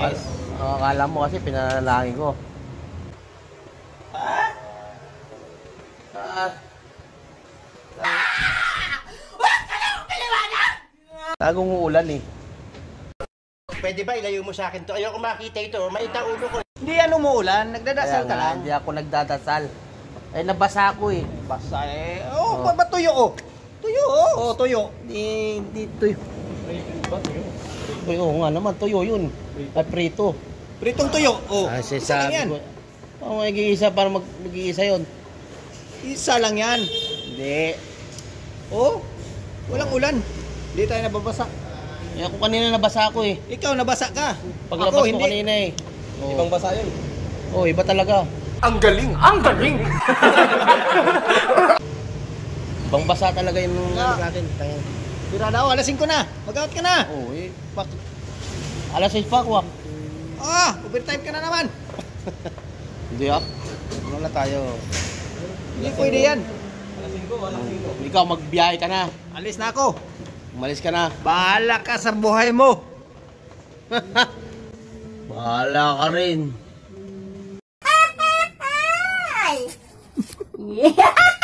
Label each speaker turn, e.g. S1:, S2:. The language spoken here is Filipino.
S1: Promise.
S2: Akala mo kasi pinanalangin ko. Tagong uulan eh.
S1: Pwede ba ilayo mo sa akin to? Ayoko makita ito. Maita ulo ko.
S3: Hindi yan umuulan, nagdadasal ka lang.
S2: Hindi ako nagdadasal. Eh, nabasa ako eh.
S3: Basta eh. Oh, ba't tuyo oh? Tuyo oh. Oh, tuyo.
S2: Hindi tuyo. Oo nga naman, tuyo yun. At prito.
S3: Pritong tuyo. Oh.
S2: Isa lang yan. Oo, mag-iisa para mag-iisa yun.
S3: Isa lang yan.
S2: Hindi.
S3: Oh, walang ulan. Hindi tayo nababasa.
S2: Eh, ako kanina nabasa ako eh.
S3: Ikaw nabasa ka.
S2: Paglabas
S3: Ako,
S2: ko
S3: hindi.
S2: kanina eh. Oh.
S3: Ibang basa yun.
S2: Oh, iba talaga.
S4: Ang galing! Ang galing!
S2: Ibang basa talaga yung ano natin.
S3: Tira na ako, alas 5 na. Mag-out ka na.
S2: Oh, eh. Alas 6 pa ako ah.
S3: Ah, overtime ka na naman.
S2: Hindi ah. Ano na tayo?
S3: Hindi pwede yan.
S2: Ikaw, magbiyahe ka na.
S3: Alis na ako.
S2: Umalis ka na.
S3: Bahala ka sa buhay mo.
S2: Bahala ka rin.
S5: Yeah.